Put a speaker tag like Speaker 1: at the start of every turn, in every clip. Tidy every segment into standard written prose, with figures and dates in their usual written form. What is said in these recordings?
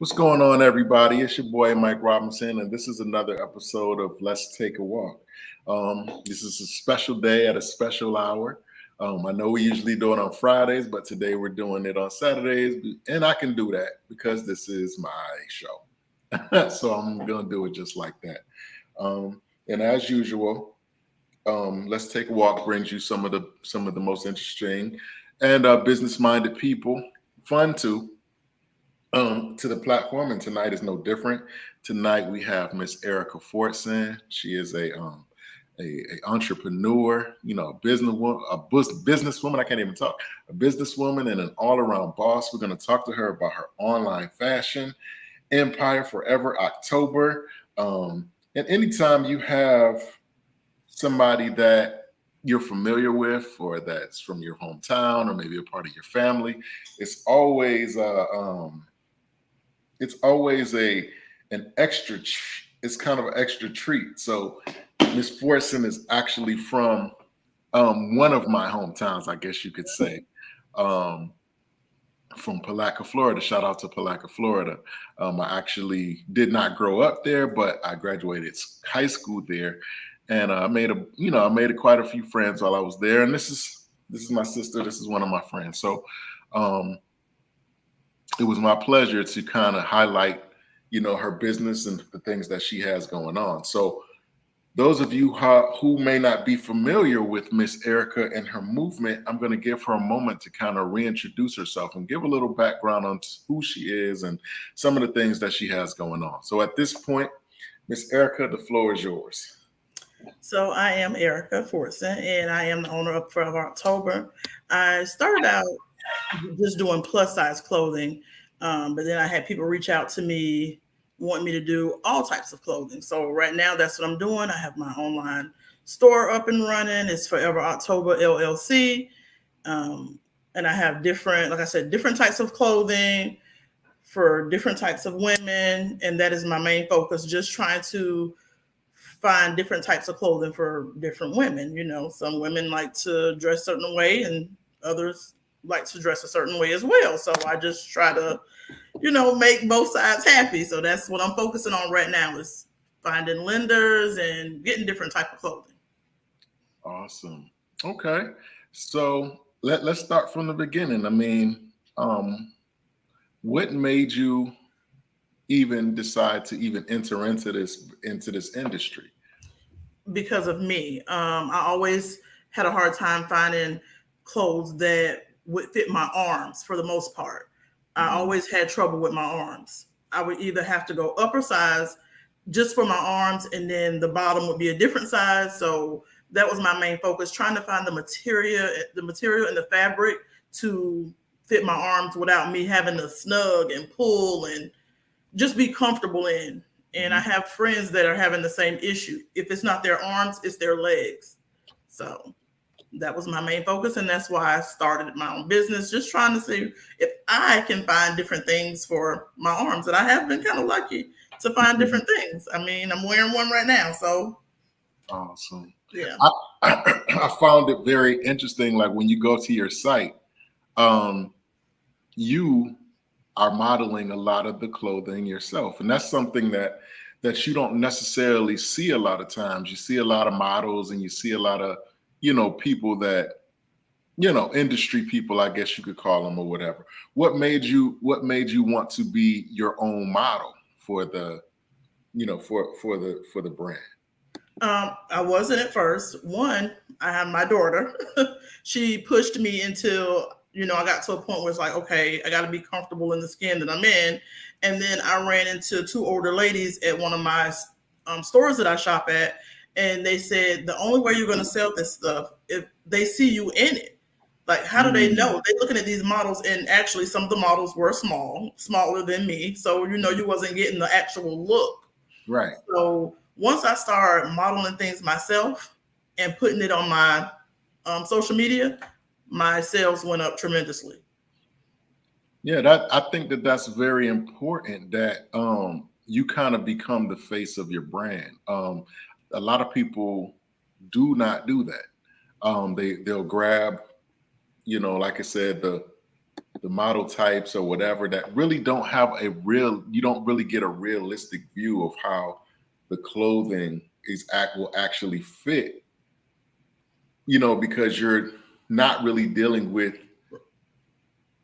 Speaker 1: What's going on, everybody? It's your boy Mike Robinson, and this is another episode of Let's Take a Walk. This is a special day at a special hour. I know we usually do it on Fridays, but today we're doing it on Saturdays, and I can do that because this is my show. So I'm going to do it just like that. And as usual, Let's Take a Walk brings you some of the most interesting and business-minded people, fun too, to the platform, and tonight is no different. Tonight we have Miss Erica Fortson. She is a entrepreneur, a businesswoman. I can't even talk. A businesswoman and an all-around boss. We're going to talk to her about her online fashion empire, Forever October. And anytime you have somebody that you're familiar with, or that's from your hometown, or maybe a part of your family, it's always an extra. It's kind of an extra treat. So Miss Fortson is actually from one of my hometowns, I guess you could say, from Palaca, Florida. Shout out to Palaca, Florida. I actually did not grow up there, but I graduated high school there, and I made quite a few friends while I was there. And this is my sister. This is one of my friends. So it was my pleasure to kind of highlight, her business and the things that she has going on. So those of you who may not be familiar with Miss Erica and her movement, I'm going to give her a moment to kind of reintroduce herself and give a little background on who she is and some of the things that she has going on. So at this point, Miss Erica, the floor is yours.
Speaker 2: So I am Erica Fortson, and I am the owner of Forever October. I started out just doing plus size clothing, but then I had people reach out to me wanting me to do all types of clothing. So right now, that's what I'm doing. I have my online store up and running. It's Forever October LLC, and I have different types of clothing for different types of women, and that is my main focus. Just trying to find different types of clothing for different women. Some women like to dress a certain way, and others like to dress a certain way as well. So I just try to, make both sides happy. So that's what I'm focusing on right now, is finding lenders and getting different type of clothing.
Speaker 1: Awesome. Okay. So let's start from the beginning. I mean, what made you even decide to even enter into this industry?
Speaker 2: Because of me. I always had a hard time finding clothes that would fit my arms for the most part. I always had trouble with my arms. I would either have to go upper size just for my arms, and then the bottom would be a different size. So that was my main focus, trying to find the material and the fabric to fit my arms without me having to snug and pull, and just be comfortable in. And I have friends that are having the same issue. If it's not their arms, it's their legs. So that was my main focus, and that's why I started my own business, just trying to see if I can find different things for my arms. And I have been kind of lucky to find different things. I mean, I'm wearing one right now, so.
Speaker 1: Awesome.
Speaker 2: Yeah.
Speaker 1: I found it very interesting. Like when you go to your site, you are modeling a lot of the clothing yourself, and that's something that you don't necessarily see a lot of times. You see a lot of models, and you see a lot of people that industry people, I guess you could call them, or whatever. What made you want to be your own model for the for the brand?
Speaker 2: I wasn't at first. One, I have my daughter. She pushed me until I got to a point where it's like, okay, I got to be comfortable in the skin that I'm in. And then I ran into two older ladies at one of my stores that I shop at, and they said the only way you're going to sell this stuff if they see you in it. Like, how do they know? They're looking at these models, and actually some of the models were smaller than me. So, you wasn't getting the actual look.
Speaker 1: Right.
Speaker 2: So once I started modeling things myself and putting it on my social media, my sales went up tremendously.
Speaker 1: Yeah, I think that's very important, that you kind of become the face of your brand. A lot of people do not do that. They'll grab, like I said, the model types or whatever that really don't have a real, you don't really get a realistic view of how the clothing will actually fit, because you're not really dealing with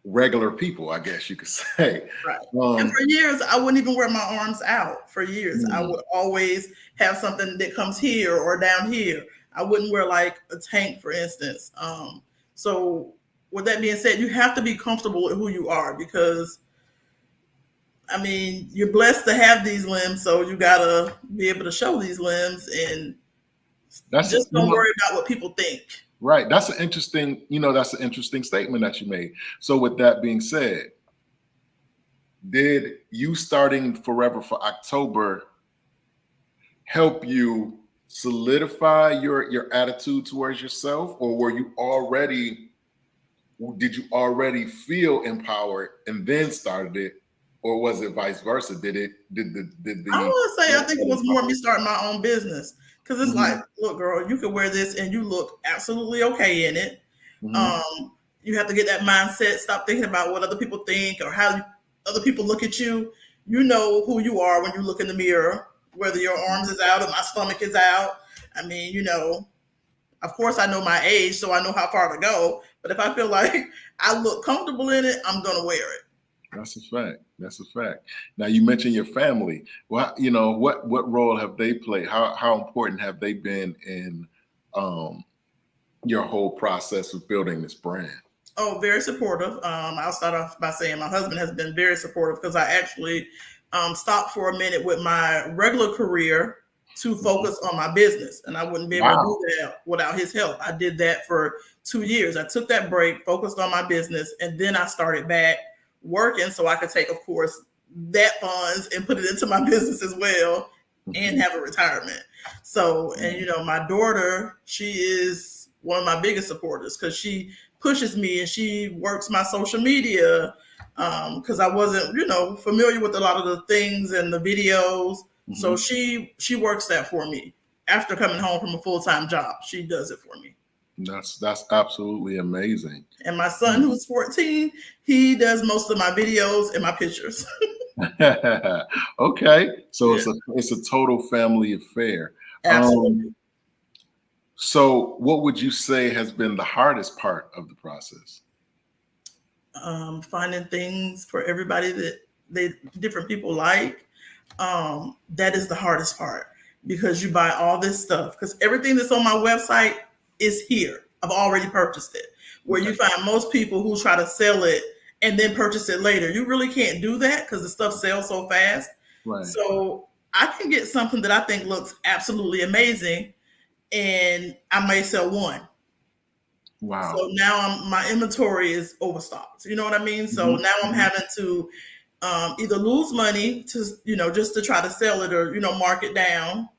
Speaker 1: regular people, I guess you could say.
Speaker 2: Right. And for years, I wouldn't even wear my arms out. For years, I would always have something that comes here or down here. I wouldn't wear like a tank, for instance. So, with that being said, you have to be comfortable with who you are because, I mean, you're blessed to have these limbs, so you gotta be able to show these limbs and
Speaker 1: That's
Speaker 2: just don't worry about what people think.
Speaker 1: right. That's an interesting statement that you made. So with that being said, did you starting Forever for October help you solidify your attitude towards yourself, or did you already feel empowered and then started it, or was it vice versa?
Speaker 2: I would say I think it was more me starting my own business because it's like, look, girl, you can wear this and you look absolutely okay in it. You have to get that mindset. Stop thinking about what other people think or how other people look at you. You know who you are when you look in the mirror, whether your arms is out or my stomach is out. I mean, of course I know my age, so I know how far to go. But if I feel like I look comfortable in it, I'm gonna wear it.
Speaker 1: That's a fact. That's a fact. Now you mentioned your family. Well, what role have they played? How important have they been in your whole process of building this brand?
Speaker 2: Oh, very supportive. I'll start off by saying my husband has been very supportive because I actually stopped for a minute with my regular career to focus on my business, and I wouldn't be able to do that without his help. I did that for 2 years. I took that break, focused on my business, and then I started back working so I could take, of course, that funds and put it into my business as well and have a retirement. So, and my daughter, she is one of my biggest supporters because she pushes me and she works my social media because I wasn't, familiar with a lot of the things and the videos. So she works that for me. After coming home from a full-time job, she does it for me.
Speaker 1: That's absolutely amazing.
Speaker 2: And my son, who's 14, he does most of my videos and my pictures.
Speaker 1: Okay, so it's a total family affair.
Speaker 2: Absolutely.
Speaker 1: So what would you say has been the hardest part of the process?
Speaker 2: Finding things for everybody that different people like. That is the hardest part because you buy all this stuff because everything that's on my website is here. I've already purchased it. Where you find most people who try to sell it and then purchase it later. You really can't do that because the stuff sells so fast.
Speaker 1: Right.
Speaker 2: So I can get something that I think looks absolutely amazing and I may sell one.
Speaker 1: Wow.
Speaker 2: So now my inventory is overstocked. You know what I mean? So now I'm having to either lose money to, just to try to sell it or, mark it down.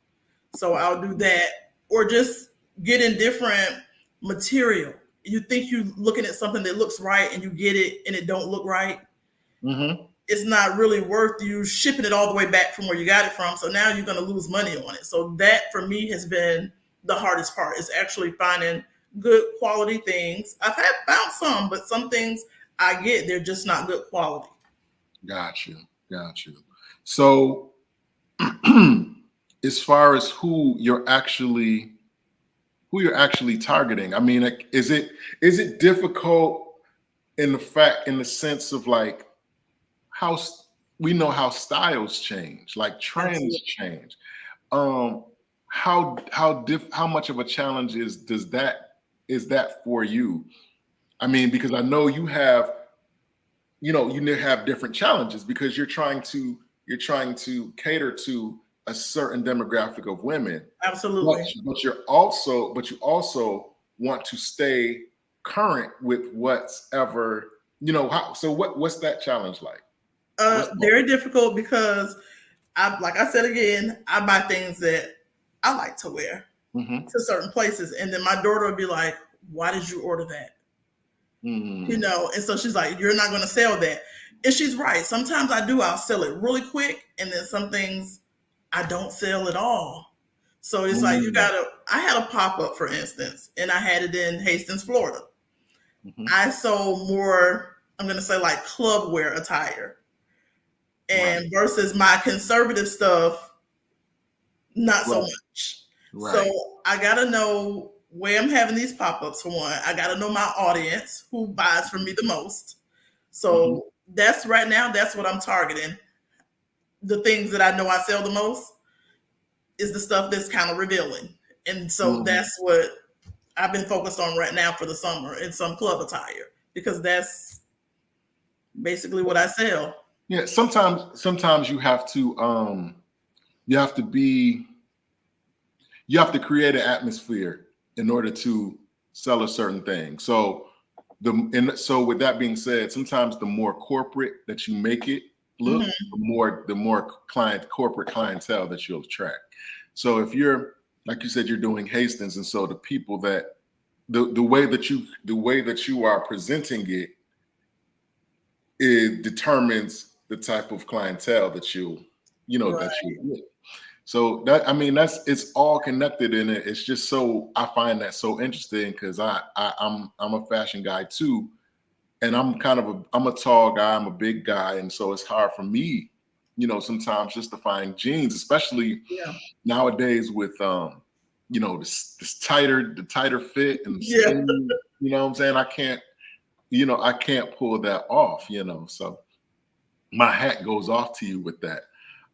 Speaker 2: So I'll do that or just get in different material. You think you're looking at something that looks right and you get it and it don't look right. It's not really worth you shipping it all the way back from where you got it from. So now you're going to lose money on it. So that for me has been the hardest part is actually finding good quality things. I've found some, but some things I get, they're just not good quality.
Speaker 1: Got you. So as far as who you're actually targeting, I mean, is it difficult in the sense of like how we know how styles change, like trends change. How much of a challenge is that for you? I mean, because I know you have different challenges because you're trying to cater to a certain demographic of women.
Speaker 2: Absolutely.
Speaker 1: But you also want to stay current with what's ever, what's that challenge like?
Speaker 2: Very difficult because like I said again, I buy things that I like to wear to certain places. And then my daughter would be like, why did you order that? And so she's like, you're not going to sell that. And she's right. Sometimes I'll sell it really quick. And then some things I don't sell at all. So it's like, I had a pop-up, for instance, and I had it in Hastings, Florida. I sold more I'm going to say like club wear attire,
Speaker 1: Right.
Speaker 2: and versus my conservative stuff, not so
Speaker 1: Right.
Speaker 2: much. So
Speaker 1: Right.
Speaker 2: I got to know where I'm having these pop-ups for one. I got to know my audience who buys from me the most.
Speaker 1: Mm-hmm.
Speaker 2: So that's right now, that's what I'm targeting. The things that I know I sell the most is the stuff that's kind of revealing. And so
Speaker 1: Mm-hmm.
Speaker 2: that's what I've been focused on right now for the summer in some club attire, because that's basically what I sell.
Speaker 1: Yeah. Sometimes you have to be you have to create an atmosphere in order to sell a certain thing. So with that being said, sometimes the more corporate that you make it look,
Speaker 2: Mm-hmm.
Speaker 1: the more corporate clientele that you'll attract. So if you're, like you said, you're doing Hastings, and so the people that the way that you are presenting it, it determines the type of clientele that that
Speaker 2: Right.
Speaker 1: you get. So that, I mean, it's all connected in it. It's just so, I find that so interesting because I'm a fashion guy too, and I'm a tall guy, I'm a big guy, and so it's hard for me, sometimes just to find jeans, especially
Speaker 2: Yeah.
Speaker 1: nowadays with this tighter fit and
Speaker 2: Yeah.
Speaker 1: skinny. You know what I'm saying? I can't pull that off. So my hat goes off to you with that.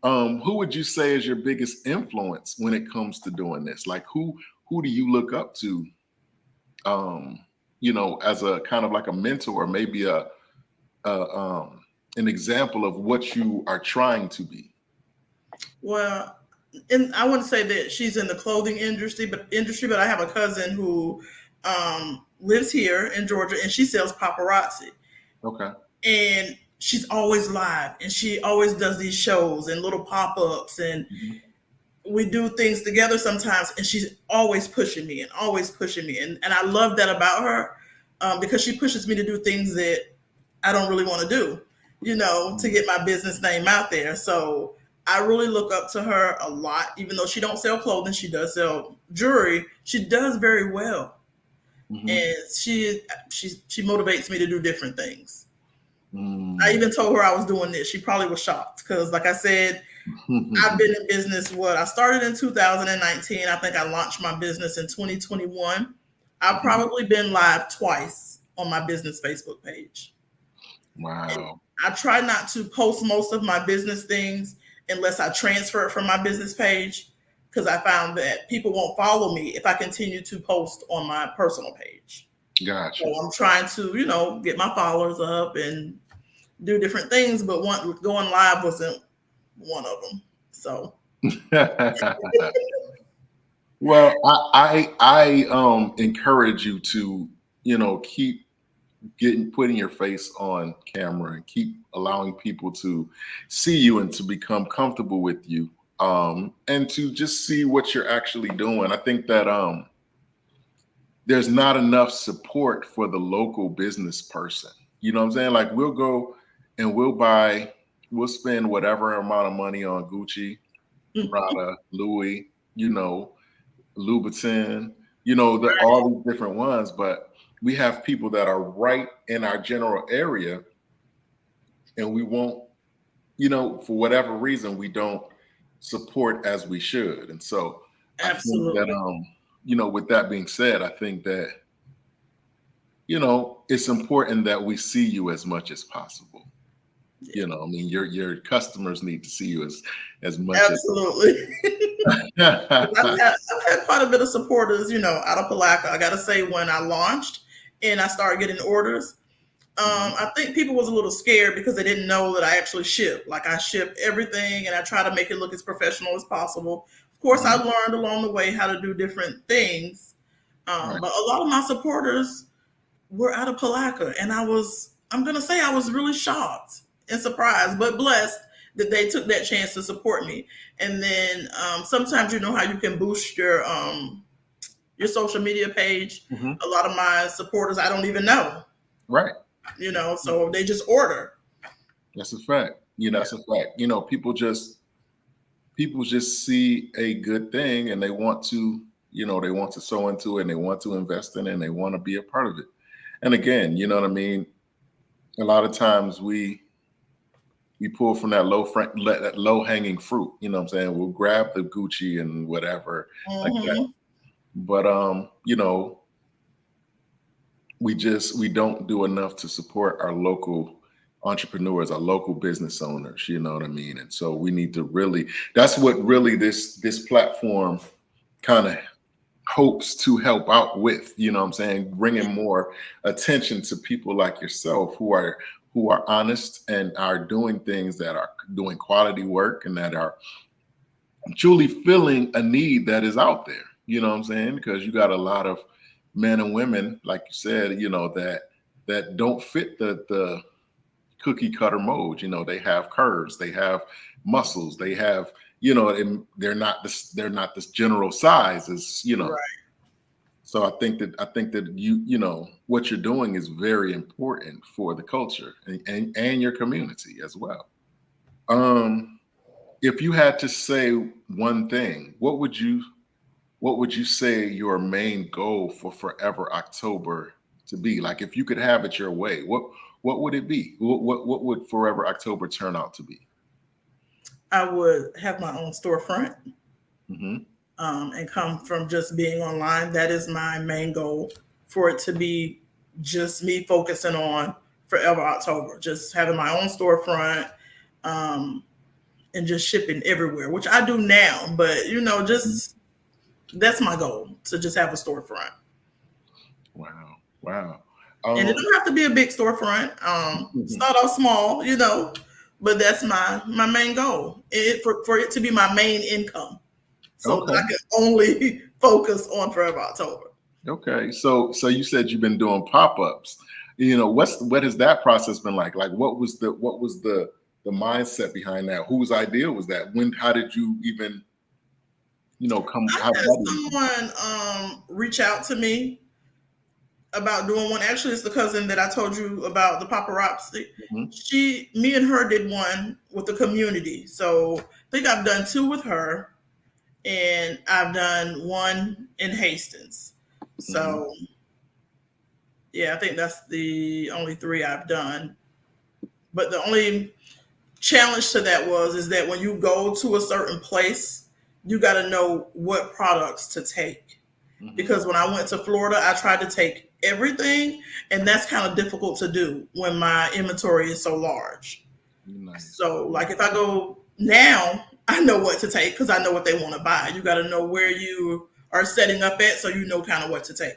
Speaker 1: Who would you say is your biggest influence when it comes to doing this? Like who do you look up to? As a kind of like a mentor, maybe an example of what you are trying to be.
Speaker 2: Well, and I wouldn't say that she's in the clothing industry, but I have a cousin who lives here in Georgia, and she sells paparazzi,
Speaker 1: Okay.
Speaker 2: and she's always live, and she always does these shows and little pop-ups, and
Speaker 1: Mhm.
Speaker 2: we do things together sometimes, and she's always pushing me and always pushing me, and I love that about her, because she pushes me to do things that I don't really want to do, to
Speaker 1: Mhm.
Speaker 2: get my business name out there. So I really look up to her a lot. Even though she don't sell clothing, she does sell jewelry. She does very well,
Speaker 1: Mhm.
Speaker 2: and she motivates me to do different things. I
Speaker 1: Mm.
Speaker 2: even told her I was doing this. She probably was shocked because, like I said, I've been in business. I started in 2019. I think I launched my business in 2021. I've
Speaker 1: Mhm.
Speaker 2: probably been live twice on my business Facebook page. And
Speaker 1: Wow.
Speaker 2: I try not to post most of my business things unless I transfer it from my business page, because I found that people won't follow me if I continue to post on my personal page.
Speaker 1: Gotcha.
Speaker 2: So I'm trying to, get my followers up and do different things, but going live wasn't one of them. So
Speaker 1: Well, I encourage you to, keep putting your face on camera and keep allowing people to see you and to become comfortable with you, and to just see what you're actually doing. I think that there's not enough support for the local business person. You know what I'm saying? Like we'll go and we'll spend whatever amount of money on Gucci, Prada, Louis, Louboutin, all these different ones, but we have people that are right in our general area, and we won't, for whatever reason, we don't support as we should. And so I think that,
Speaker 2: absolutely.
Speaker 1: with that being said, I think that, it's important that we see you as much as possible.
Speaker 2: Yeah,
Speaker 1: I mean, your customers need to see you as much as.
Speaker 2: absolutely. I've had quite a bit of supporters, out of Palaca. I got to say, when I launched and I started getting orders,
Speaker 1: Mhm.
Speaker 2: I think people was a little scared because they didn't know that I actually ship. Like I ship everything, and I try to make it look as professional as possible. Of course, I
Speaker 1: Mhm.
Speaker 2: learned along the way how to do different things,
Speaker 1: Right.
Speaker 2: but a lot of my supporters were out of Palaca, and I'm gonna say I was really shocked and surprised, but blessed that they took that chance to support me. And then sometimes how you can boost your social media page.
Speaker 1: Mhm.
Speaker 2: A lot of my supporters I don't even know,
Speaker 1: Right.
Speaker 2: so they just order.
Speaker 1: That's a fact.
Speaker 2: Yeah,
Speaker 1: That's a fact. People just see a good thing and they want to, they want to sow into it and they want to invest in it and they want to be a part of it. And again, you know what I mean? a lot of times we pull from that low hanging fruit. You know what I'm saying? We'll grab the Gucci and whatever like that.
Speaker 2: Hmm.
Speaker 1: But we don't do enough to support our local entrepreneurs, our local business owners. You know what I mean? And so we need to really. That's what really this platform kind of hopes to help out with. You know what I'm saying? Bringing more attention to people like yourself who are honest and are doing things that are doing quality work and that are truly filling a need that is out there. You know what I'm saying? Because you got a lot of men and women, like you said, that don't fit the cookie cutter mold. They have curves, they have muscles, they have, and they're not this general size as.
Speaker 2: Right.
Speaker 1: So I think that what you're doing is very important for the culture and your community as well. Um, if you had to say one thing, what would you say your main goal for Forever October to be? Like if you could have it your way, what would it be? What would Forever October turn out to be?
Speaker 2: I would have my own storefront,
Speaker 1: Hmm.
Speaker 2: and come from just being online. That is my main goal, for it to be just me focusing on Forever October, just having my own storefront, um, and just shipping everywhere, which I do now. But just that's my goal, to just have a storefront.
Speaker 1: Wow, wow.
Speaker 2: And it
Speaker 1: Um,
Speaker 2: don't have to be a big storefront. Start off small, but that's my main goal. For it to be my main income, so that
Speaker 1: okay,
Speaker 2: I can only focus on Forever October.
Speaker 1: okay. So you said you've been doing pop-ups. What has that process been like? Like what was the mindset behind that? Whose idea was that? How did you even, come
Speaker 2: I
Speaker 1: how did
Speaker 2: had
Speaker 1: that even come?
Speaker 2: someone reach out to me about doing one. Actually, it's the cousin that I told you about, the paparazzi.
Speaker 1: Mhm,
Speaker 2: Me and her did one with the community. So I think I've done two with her, and I've done one in Hastings.
Speaker 1: mhm,
Speaker 2: So yeah, I think that's the only three I've done. But the only challenge to that is that when you go to a certain place, you got to know what products to take.
Speaker 1: mhm.
Speaker 2: Because when I went to Florida, I tried to take everything, and that's kind of difficult to do when my inventory is so large.
Speaker 1: Nice.
Speaker 2: So, like if I go now, I know what to take because I know what they want to buy. You got to know where you are setting up at, so you know kind of what to take.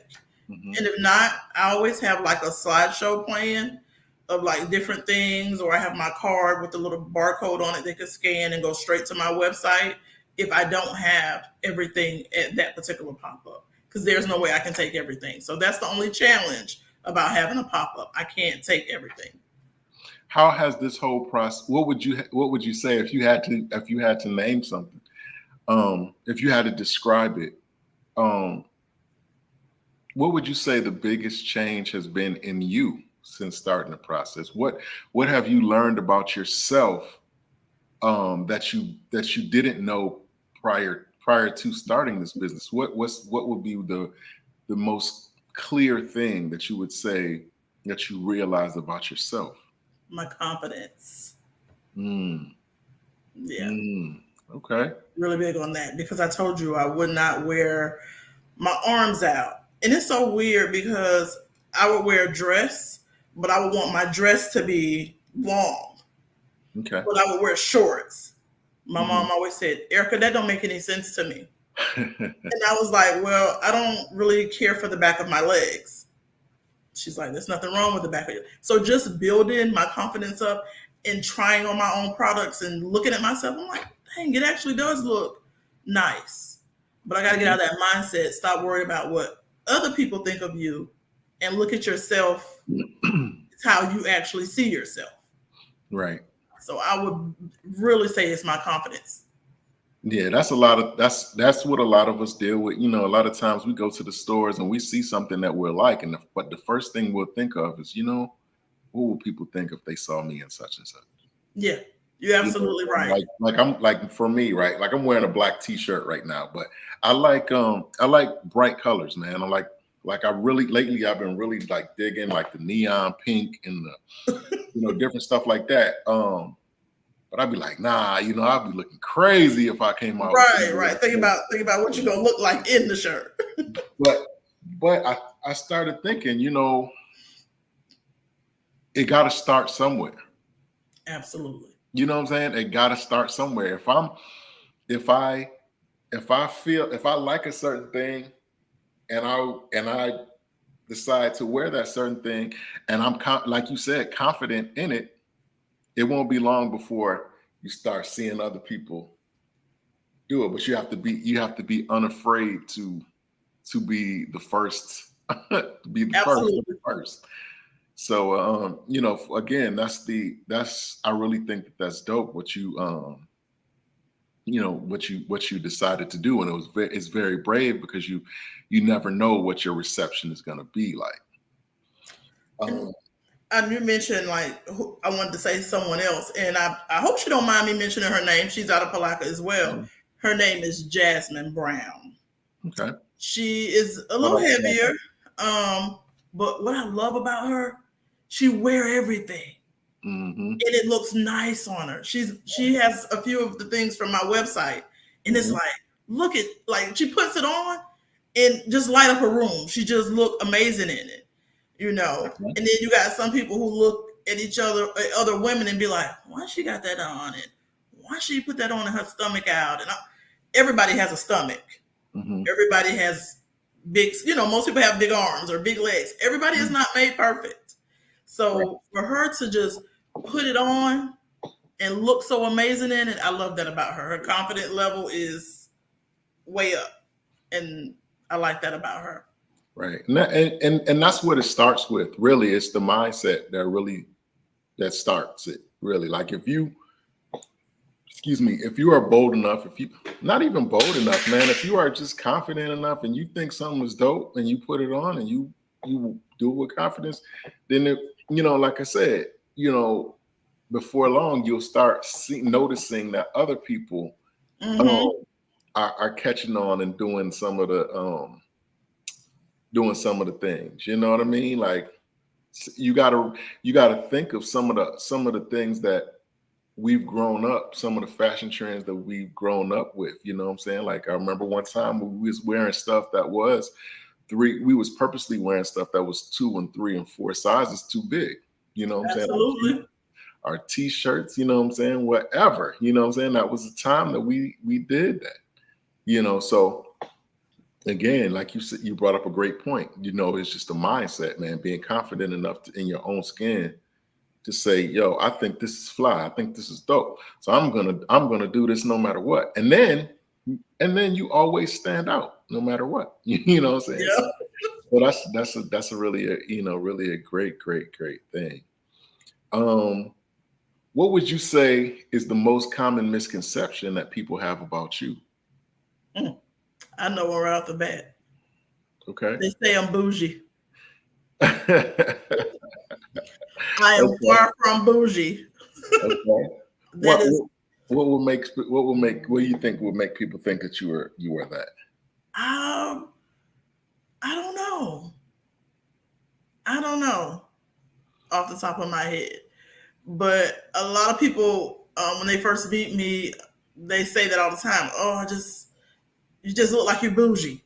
Speaker 1: Mhm.
Speaker 2: And if not, I always have like a slideshow plan of like different things, or I have my card with the little barcode on it they can scan and go straight to my website if I don't have everything at that particular pop up, because there's no way I can take everything. So that's the only challenge about having a pop up. I can't take everything.
Speaker 1: How has this whole process? What would you say if you had to name something? If you had to describe it, um, what would you say the biggest change has been in you since starting the process? What have you learned about yourself that you didn't know prior to starting this business? What would be the most clear thing that you would say that you realized about yourself?
Speaker 2: My confidence.
Speaker 1: Mm,
Speaker 2: Yeah,
Speaker 1: mm, okay.
Speaker 2: really big on that, because I told you I would not wear my arms out. And it's so weird because I would wear a dress, but I would want my dress to be long,
Speaker 1: Okay.
Speaker 2: but I would wear shorts. My
Speaker 1: Mhm.
Speaker 2: mom always said, Erica, that don't make any sense to me. And I was like, well, I don't really care for the back of my legs. She's like, there's nothing wrong with the back of you. So just building my confidence up and trying on my own products and looking at myself, I'm like, dang, it actually does look nice. But I got to get
Speaker 1: Mhm.
Speaker 2: out of that mindset. Stop worrying about what other people think of you, and look at yourself. It's how you actually see yourself.
Speaker 1: Right.
Speaker 2: So I would really say it's my confidence.
Speaker 1: Yeah, that's what a lot of us deal with. A lot of times we go to the stores and we see something that we're like, but the first thing we'll think of is, what will people think if they saw me in such and such?
Speaker 2: Yeah, you're absolutely
Speaker 1: And
Speaker 2: right.
Speaker 1: like for me, right? Like I'm wearing a black t-shirt right now, but I like bright colors, man. I like Like lately I've been really like digging like the neon pink and the different stuff like that. But I'd be like, nah, I'd be looking crazy if I came out.
Speaker 2: Right. Think about what you're gonna look like in the shirt.
Speaker 1: but I started thinking, it got to start somewhere.
Speaker 2: Absolutely.
Speaker 1: You know what I'm saying? It got to start somewhere. If I like a certain thing, and I decide to wear that certain thing, and I'm like you said, confident in it, it won't be long before you start seeing other people do it. But you have to be unafraid to be the first, be the
Speaker 2: Absolutely.
Speaker 1: first. So again, I really think that's dope what you what you decided to do, and it's very brave because you never know what your reception is going to be like.
Speaker 2: And you mentioned I wanted to say someone else, and I hope she don't mind me mentioning her name. She's out of Palaca as well. Her name is Jasmine Brown.
Speaker 1: Okay.
Speaker 2: She is a little heavier, but what I love about her, she wear everything, and it looks nice on her. She has a few of the things from my website, and it's like, look at, like, she puts it on and just light up her room. She just look amazing in it, And then you got some people who look at other women, and be like, why she got that on it? Why she put that on and her stomach out? And everybody has a stomach. Everybody has big, most people have big arms or big legs. Everybody is not made perfect. So for her to just put it on and look so amazing in it, I love that about her. Her confidence level is way up, and I like that about her.
Speaker 1: Right. And that's what it starts with. Really, it's the mindset that starts it. Really, like if you are bold enough, if you not even bold enough, man, if you are just confident enough and you think something is dope and you put it on and you do it with confidence, then like I said, before long you'll start noticing that other people are catching on and doing some of the things. You know what I mean? Like you gotta think of some of the things that we've grown up, some of the fashion trends that we've grown up with. You know what I'm saying? Like I remember one time we was wearing stuff that was we was purposely wearing stuff that was 2 and 3 and 4 sizes too big. You know what I'm saying?
Speaker 2: Absolutely.
Speaker 1: Our t-shirts, you know what I'm saying? Whatever, you know what I'm saying? That was the time that we did that, so again, like you said, you brought up a great point. It's just a mindset, man, being confident enough in your own skin to say, yo, I think this is fly. I think this is dope. So I'm gonna do this no matter what. And then you always stand out no matter what. You know what I'm saying?
Speaker 2: Yeah.
Speaker 1: So that's a really a great thing. What would you say is the most common misconception that people have about you?
Speaker 2: I know one right off the bat.
Speaker 1: Okay.
Speaker 2: They say I'm bougie. I am far from bougie.
Speaker 1: Okay. What do you think would make people think that you were that?
Speaker 2: I don't know off the top of my head, but a lot of people when they first meet me, they say that all the time. Oh, you just look like you're bougie.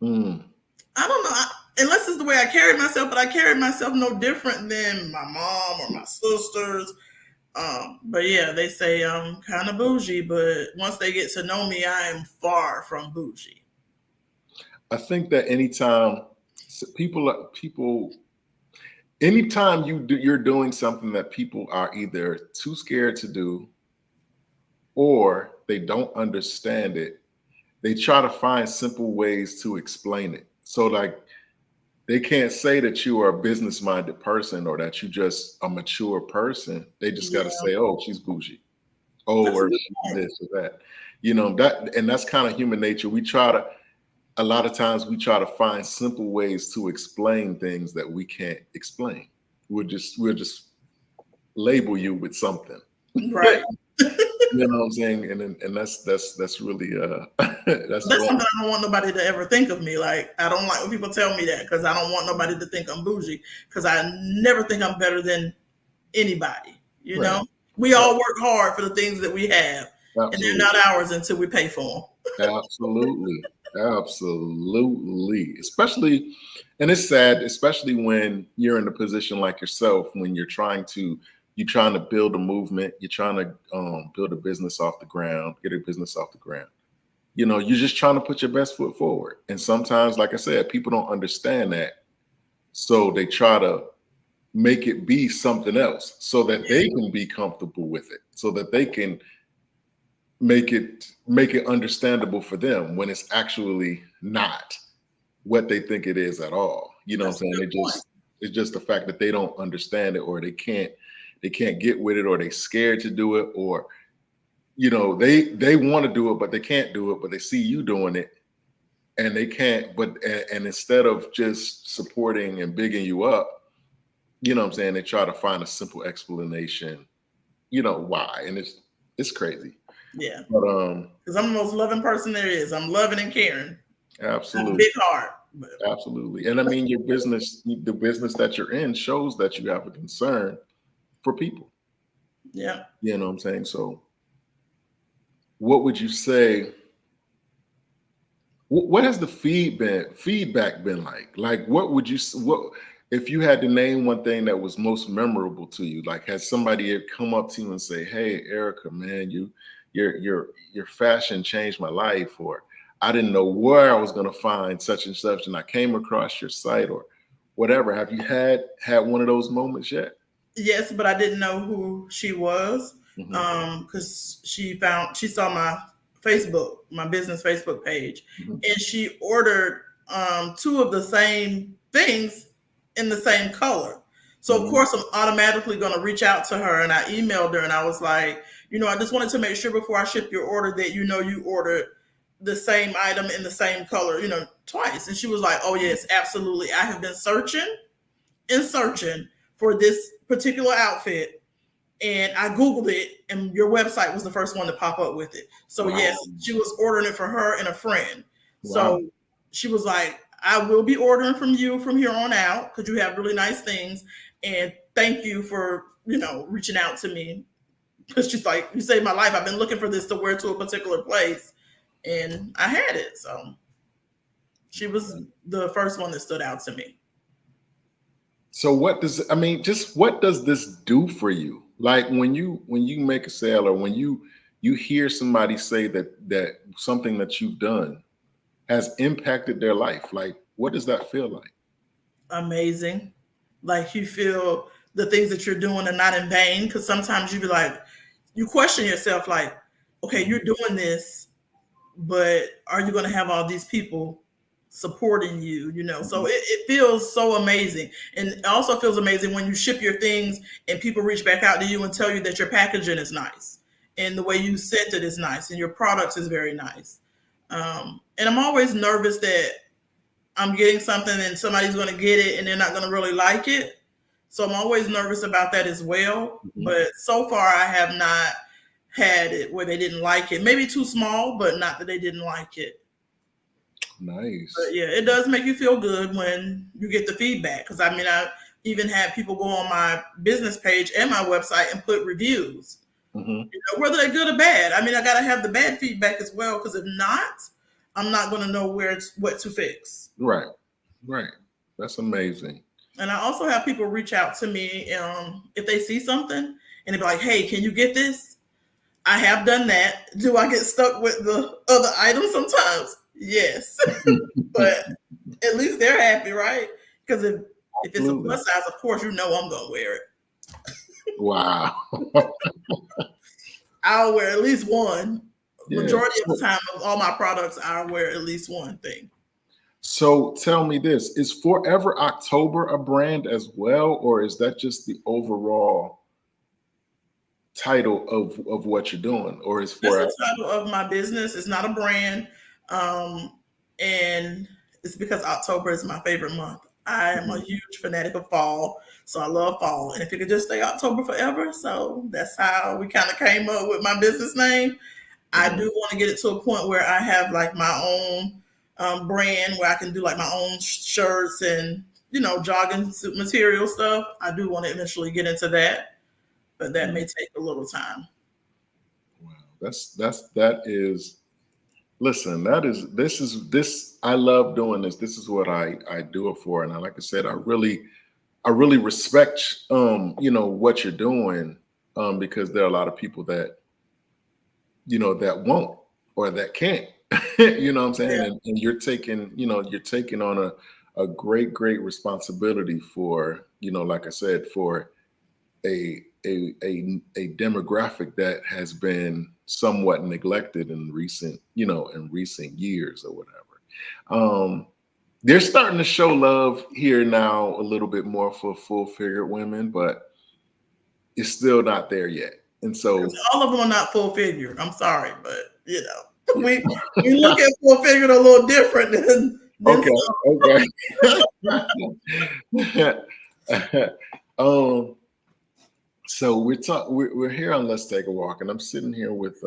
Speaker 2: I don't know, unless it's the way I carry myself, but I carry myself no different than my mom or my sisters. But yeah, they say I'm kind of bougie, but once they get to know me, I am far from bougie.
Speaker 1: I think that anytime you're doing something that people are either too scared to do or they don't understand it, they try to find simple ways to explain it. So like they can't say that you are a business-minded person or that you just a mature person. They just got to say, oh, she's bougie. Oh, or this or that. And that's kind of human nature. A lot of times we try to find simple ways to explain things that we can't explain. We'll just label you with something.
Speaker 2: Right.
Speaker 1: You know what I'm saying? And that's really that's
Speaker 2: That's
Speaker 1: fun.
Speaker 2: something I don't want nobody to ever think of me. Like, I don't like when people tell me that because I don't want nobody to think I'm bougie because I never think I'm better than anybody. You
Speaker 1: Right.
Speaker 2: know, we all work hard for the things that we have, and they're
Speaker 1: Absolutely.
Speaker 2: not ours until we pay for
Speaker 1: Absolutely. Absolutely. Especially, and it's sad, especially when you're in a position like yourself, when you're trying to build a movement, you're trying to build a business off the ground, get a business off the ground. You know, you're just trying to put your best foot forward. And sometimes, like I said, people don't understand that. So they try to make it be something else so that
Speaker 2: them.
Speaker 1: they can be comfortable with it, so that they can make it understandable for them when it's actually not what they think it is at all. You know what I'm
Speaker 2: That's a
Speaker 1: saying?
Speaker 2: good point.
Speaker 1: It's just the fact that they don't understand it, or they can't get with it, or they're scared to do it, or they want to do it but they can't do it, but they see you doing it and they can't. But and instead of just supporting and bigging you up, you know what I'm saying, they try to find a simple explanation, why. And it's crazy.
Speaker 2: Yeah,
Speaker 1: But
Speaker 2: because I'm the most loving person there is. I'm loving and caring. I have a
Speaker 1: absolutely.
Speaker 2: big heart. But
Speaker 1: Absolutely. And I mean, the business that you're in shows that you have a concern for people.
Speaker 2: yeah,
Speaker 1: You know what I'm saying? So what would you say? What has the feedback been like? Like, what would you what if you had to name one thing that was most memorable to you? Like, has somebody come up to you and say, "Hey, Erica, man, your fashion changed my life," or "I didn't know where I was going to find such and such, and I came across your site," or whatever? Have you had one of those moments yet?
Speaker 2: yes, but I didn't know who she was
Speaker 1: Hmm.
Speaker 2: because she saw my business Facebook page,
Speaker 1: Hmm.
Speaker 2: and she ordered two of the same things in the same color. So of
Speaker 1: Hmm.
Speaker 2: course I'm automatically going to reach out to her, and I emailed her and I was like, I just wanted to make sure before I ship your order that you ordered the same item in the same color, twice. And she was like, "Oh yes, absolutely. I have been searching for this particular outfit, and I Googled it, and your website was the first one to pop up with it." So
Speaker 1: Wow.
Speaker 2: yes, she was ordering it for her and a friend.
Speaker 1: Wow.
Speaker 2: So she was like, "I will be ordering from you from here on out because you have really nice things, and thank you for reaching out to me." Because she's like, "You saved my life. I've been looking for this to wear to a particular place, and I had it." So she was the first one that stood out to me.
Speaker 1: So what does this do for you? Like when you make a sale, or when you hear somebody say that something that you've done has impacted their life, like what does that feel like?
Speaker 2: Amazing. Like you feel the things that you're doing are not in vain because sometimes you be like, you question yourself, like, okay,
Speaker 1: Mhm.
Speaker 2: you're doing this, but are you going to have all these people supporting you? So
Speaker 1: Mhm.
Speaker 2: it feels so amazing. And it also feels amazing when you ship your things and people reach back out to you and tell you that your packaging is nice and the way you sent it is nice and your product is very nice. And I'm always nervous that I'm getting something and somebody's going to get it and they're not going to really like it. So I'm always nervous about that as well.
Speaker 1: Mhm.
Speaker 2: But so far, I have not had it where they didn't like it. Maybe too small, but not that they didn't like it. But
Speaker 1: Nice.
Speaker 2: yeah, it does make you feel good when you get the feedback. Because I mean, I even had people go on my business page and my website and put reviews,
Speaker 1: Hmm.
Speaker 2: whether they're good or bad. I mean, I got to have the bad feedback as well. Because if not, I'm not going to know what to fix.
Speaker 1: Right. Right. That's amazing.
Speaker 2: And I also have people reach out to me if they see something and they be like, "Hey, can you get this?" I have done that. Do I get stuck with the other items sometimes? Yes, but at least they're happy, right? Because if it's a
Speaker 1: Absolutely.
Speaker 2: plus size, of course you know I'm gonna wear it.
Speaker 1: Wow.
Speaker 2: I'll wear at least one.
Speaker 1: Yeah.
Speaker 2: Majority of the
Speaker 1: So,
Speaker 2: time of all my products, I'll wear at least one thing.
Speaker 1: so tell me this: is Forever October a brand as well, or is that just the overall title of what you're doing, or is
Speaker 2: That's
Speaker 1: Forever?
Speaker 2: the title of my business. It's not a brand, and it's because October is my favorite month. I am a
Speaker 1: Mhm.
Speaker 2: huge fanatic of fall, so I love fall. And if it could just stay October forever, so that's how we kind of came up with my business name. I do
Speaker 1: Mhm.
Speaker 2: want to get it to a point where I have like my own brand where I can do like my own shirts and jogging suit material stuff. I do want to eventually get into that, but that may
Speaker 1: Mhm.
Speaker 2: take a little time.
Speaker 1: Wow, that is. Listen, this. I love doing this. This is what I do it for, and like I said, I really respect what you're doing, because there are a lot of people that that won't or that can't. You know what I'm saying?
Speaker 2: Yeah,
Speaker 1: And you're taking on a great responsibility for, like I said, for a demographic that has been somewhat neglected in recent years or whatever. Um, they're starting to show love here now a little bit more for full figured women, but it's still not there yet. And
Speaker 2: because
Speaker 1: so,
Speaker 2: all of them are not full figured. I'm sorry, but
Speaker 1: yeah.
Speaker 2: we look at full figured a little different than
Speaker 1: Okay,
Speaker 2: some.
Speaker 1: okay. um, so we're here on Let's Take a Walk, and I'm sitting here with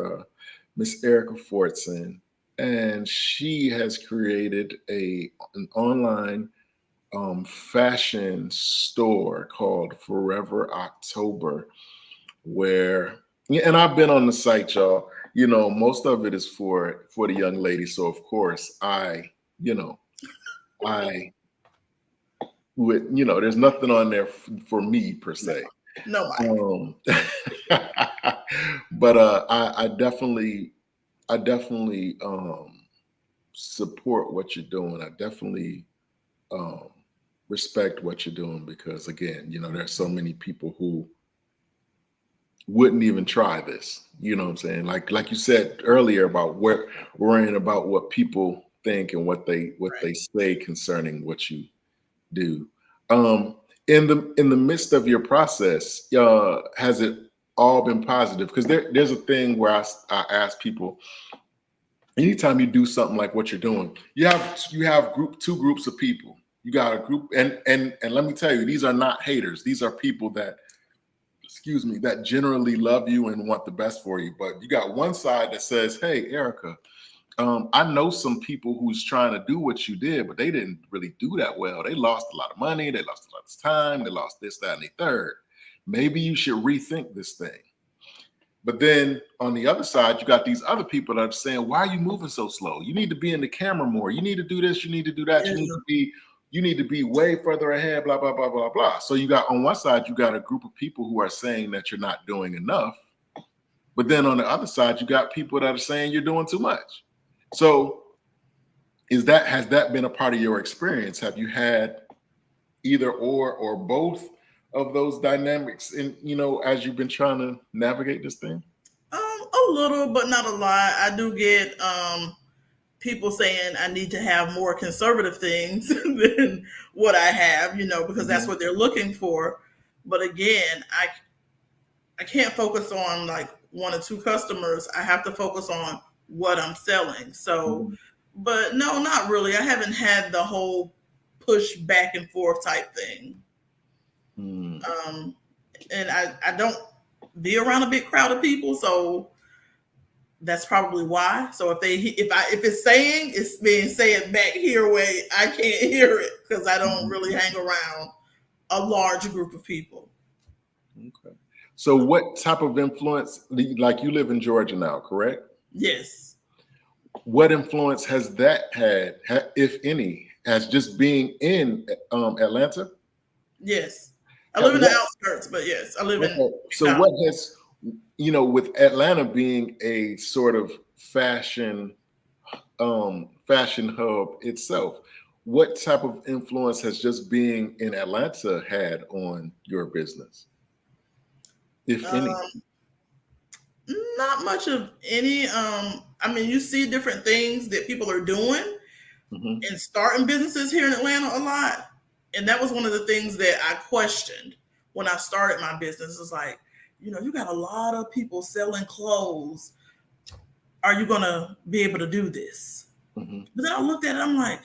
Speaker 1: Miss Erica Fortson, and she has created an online fashion store called Forever October, where yeah, and I've been on the site, y'all. Most of it is for the young ladies, so of course you know, I there's nothing on there for me per
Speaker 2: No,
Speaker 1: se.
Speaker 2: no, Mike.
Speaker 1: Um, but I definitely support what you're doing. I definitely um, respect what you're doing because again, there's so many people who wouldn't even try this. You know what I'm saying? Like you said earlier about worrying about what people think and what they
Speaker 2: Right.
Speaker 1: say concerning what you do. Um, in the midst of your process, has it all been positive? Because there's a thing where I ask people, anytime you do something like what you're doing, you have two groups of people. You got a group, and let me tell you, these are not haters. These are people that, excuse me, that generally love you and want the best for you. But you got one side that says, "Hey, Erica, I know some people who's trying to do what you did, but they didn't really do that well. They lost a lot of money, they lost a lot of time, they lost this, that, and the third. Maybe you should rethink this thing." But then on the other side, you got these other people that are saying, "Why are you moving so slow? You need to be in the camera more. You need to do this. You need to do that. You need
Speaker 2: Yeah.
Speaker 1: to be, you need to be way further ahead." Blah blah blah blah blah. So you got on one side, you got a group of people who are saying that you're not doing enough, but then on the other side, you got people that are saying you're doing too much. So has that been a part of your experience? Have you had either or both of those dynamics in as you've been trying to navigate this thing?
Speaker 2: A little, but not a lot. I do get people saying I need to have more conservative things than what I have, because that's
Speaker 1: Mhm.
Speaker 2: what they're looking for. But again, I can't focus on like one or two customers. I have to focus on what I'm selling. So,
Speaker 1: Mhm.
Speaker 2: but no, not really. I haven't had the whole push back and forth type thing.
Speaker 1: Mm.
Speaker 2: Um, and I don't be around a big crowd of people, so that's probably why. So if it's saying, it's being said back here where I can't hear it because I don't
Speaker 1: Mhm.
Speaker 2: really hang around a large group of people.
Speaker 1: Okay. So what type of influence, like you live in Georgia now, correct?
Speaker 2: Yes,
Speaker 1: What influence has that had, if any, as just being in Atlanta?
Speaker 2: yes. I live in the
Speaker 1: What,
Speaker 2: outskirts, but yes, I live in
Speaker 1: okay. So
Speaker 2: McDonald.
Speaker 1: what has, with Atlanta being a sort of fashion hub itself, what type of influence has just being in Atlanta had on your business, if any?
Speaker 2: Um, Not much of any. I mean, you see different things that people are doing
Speaker 1: Hmm.
Speaker 2: and starting businesses here in Atlanta a lot. And that was one of the things that I questioned when I started my business. It's like, you got a lot of people selling clothes. Are you gonna be able to do this?
Speaker 1: Hmm.
Speaker 2: But then I looked at it, I'm like,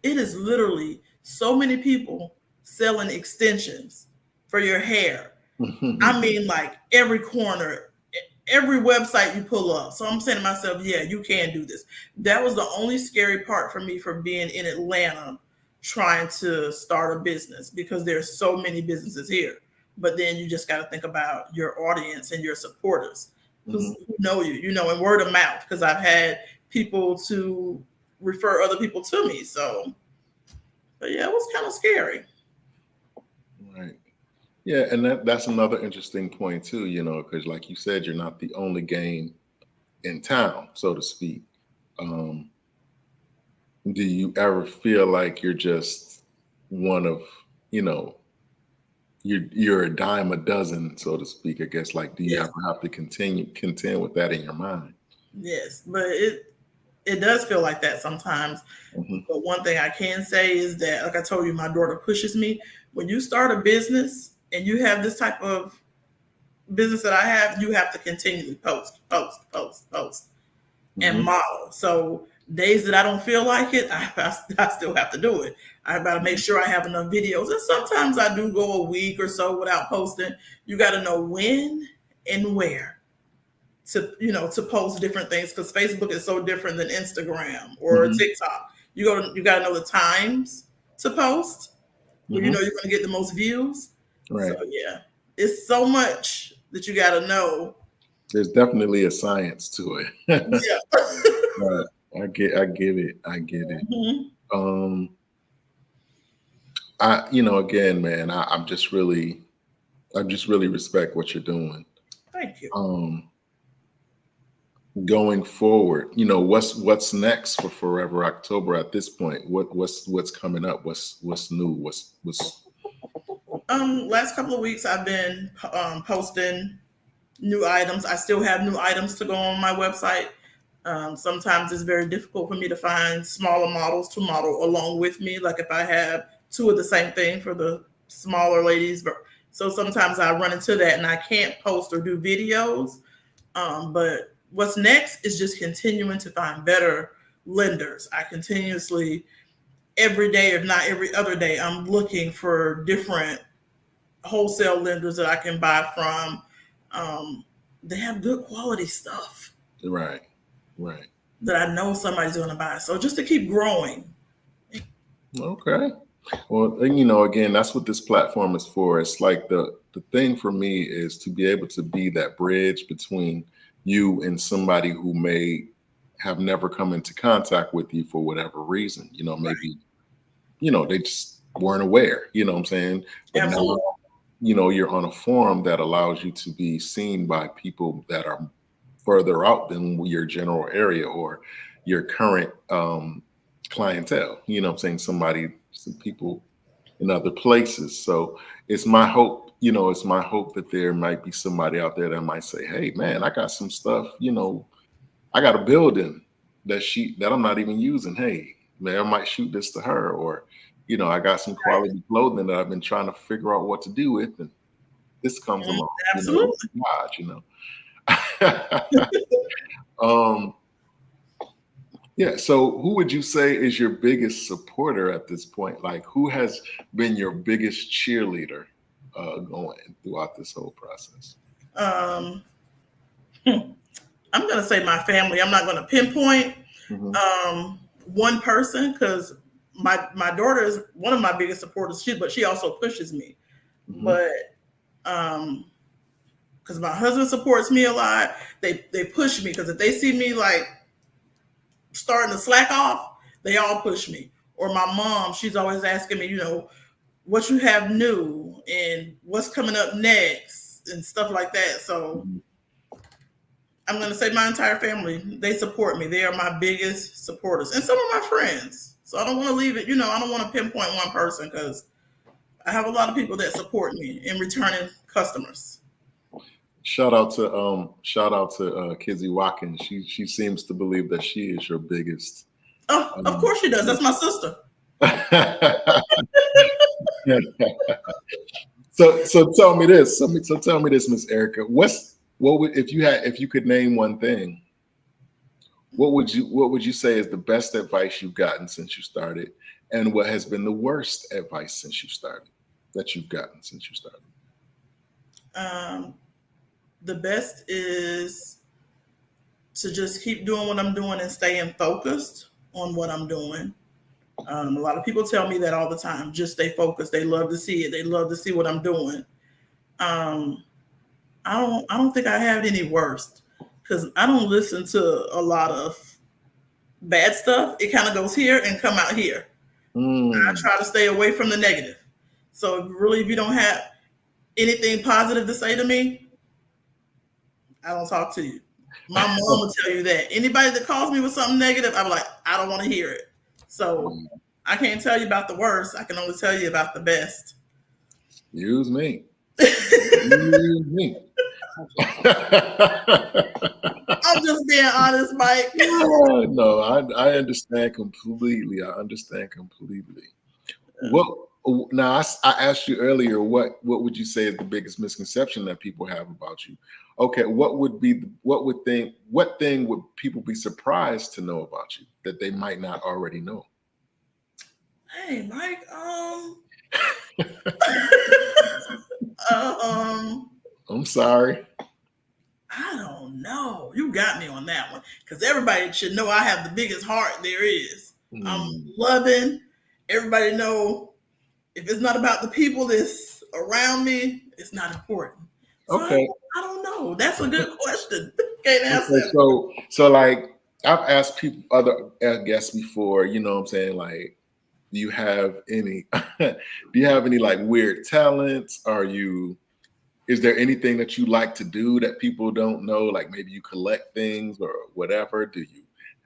Speaker 2: it is literally so many people selling extensions for your hair. I mean, like every corner, every website you pull up. So I'm saying to myself, yeah, you can do this. That was the only scary part for me for being in Atlanta trying to start a business, because there's so many businesses here. But then you just got to think about your audience and your supporters who know you, and word of mouth, because I've had people to refer other people to me. So, but yeah, it was kind of scary.
Speaker 1: Right. Yeah, and that's another interesting point too, because like you said, you're not the only game in town, so to speak. Um, do you ever feel like you're just one of, you're a dime a dozen, so to speak, I guess? Like, do you
Speaker 2: Yes,
Speaker 1: ever have to contend with that in your mind?
Speaker 2: yes, but it does feel like that sometimes.
Speaker 1: Hmm.
Speaker 2: But one thing I can say is that, like I told you, my daughter pushes me. When you start a business and you have this type of business that I have, you have to continually post, and
Speaker 1: Hmm.
Speaker 2: model. So days that I don't feel like it, I still have to do it. I got to make sure I have enough videos. And sometimes I do go a week or so without posting. You got to know when and where to post different things, because Facebook is so different than Instagram or
Speaker 1: Hmm.
Speaker 2: TikTok. You got to know the times to post where you
Speaker 1: Hmm.
Speaker 2: know you're going to get the most views. So
Speaker 1: Right.
Speaker 2: yeah, it's so much that you got to know.
Speaker 1: There's definitely a science to it.
Speaker 2: Yeah.
Speaker 1: Right. I get it. I get it.
Speaker 2: Mhm.
Speaker 1: Um, again, man, I just really respect what you're doing.
Speaker 2: Thank you.
Speaker 1: Um, Going forward, what's next for Forever October at this point? What's coming up? What's new? What's
Speaker 2: Last couple of weeks I've been posting new items. I still have new items to go on my website. Sometimes it's very difficult for me to find smaller models to model along with me. Like if I have two of the same thing for the smaller ladies, but so sometimes I run into that and I can't post or do videos. But what's next is just continuing to find better lenders. I continuously, every day, if not every other day, I'm looking for different wholesale lenders that I can buy from. Um, they have good quality stuff
Speaker 1: right, right?
Speaker 2: that I know somebody's going to buy. So just to keep growing.
Speaker 1: Okay. Well, and, again, that's what this platform is for. It's like the thing for me is to be able to be that bridge between you and somebody who may have never come into contact with you for whatever reason.
Speaker 2: Right.
Speaker 1: Maybe they just weren't aware. You know what I'm saying? But now,
Speaker 2: Absolutely.
Speaker 1: you're on a forum that allows you to be seen by people that are further out than your general area or your current clientele. You know what I'm saying? Some people in other places. So it's my hope that there might be somebody out there that might say, hey man, I got some stuff, I got a building that I'm not even using. Hey, man, I might shoot this to her, or I got some
Speaker 2: Right.
Speaker 1: quality clothing that I've been trying to figure out what to do with, and this comes
Speaker 2: Mhm.
Speaker 1: along.
Speaker 2: Absolutely.
Speaker 1: God. um, yeah. So, who would you say is your biggest supporter at this point? Like, who has been your biggest cheerleader going throughout this whole process?
Speaker 2: Um, I'm going to say my family. I'm not going to pinpoint
Speaker 1: Hmm.
Speaker 2: one person, because my daughter is one of my biggest supporters. But she also pushes me.
Speaker 1: Hmm.
Speaker 2: But um, because my husband supports me a lot, they push me, because if they see me like starting to slack off, they all push me. Or my mom, she's always asking me, what you have new and what's coming up next and stuff like that. So
Speaker 1: Hmm.
Speaker 2: I'm going to say my entire family, they support me. They are my biggest supporters, and some of my friends. So I don't want to leave it, I don't want to pinpoint one person, because I have a lot of people that support me in returning customers.
Speaker 1: Shout out to Kizzy Watkins. She seems to believe that she is your biggest.
Speaker 2: Oh, of course she does. That's my sister.
Speaker 1: So tell me this. So tell me this, Miss Erica. What would if you could name one thing? what would you say is the best advice you've gotten since you started, and what has been the worst advice since you started that you've gotten since you started?
Speaker 2: Um, the best is to just keep doing what I'm doing and staying focused on what I'm doing. A lot of people tell me that all the time. Just stay focused. They love to see it. They love to see what I'm doing. Um, I don't think I have it any worse because I don't listen to a lot of bad stuff. It kind of goes here and come out here. I
Speaker 1: Mm.
Speaker 2: try to stay away from the negative. So really, if you don't have anything positive to say to me, I don't talk to you. My mom will tell you that. Anybody that calls me with something negative, I'm like, I don't want to hear it. So I can't tell you about the worst. I can only tell you about the best.
Speaker 1: Use me. Use me.
Speaker 2: I'm just being honest, Mike.
Speaker 1: No, I understand completely. I understand completely. What now? I asked you earlier. What would you say is the biggest misconception that people have about you? Okay, what thing would people be surprised to know about you that they might not already know?
Speaker 2: Hey, Mike. Um,
Speaker 1: I'm sorry.
Speaker 2: I don't know. You got me on that one because everybody should know I have the biggest heart there is. I'm
Speaker 1: Hmm.
Speaker 2: loving. Everybody know if it's not about the people that's around me, it's not important. So
Speaker 1: Okay.
Speaker 2: I don't know. That's a good question. Can't answer
Speaker 1: Okay.
Speaker 2: that.
Speaker 1: So like I've asked people other guests before. You know what I'm saying? Like, do you have any? Do you have any like weird talents? Is there anything that you like to do that people don't know? Like maybe you collect things or whatever.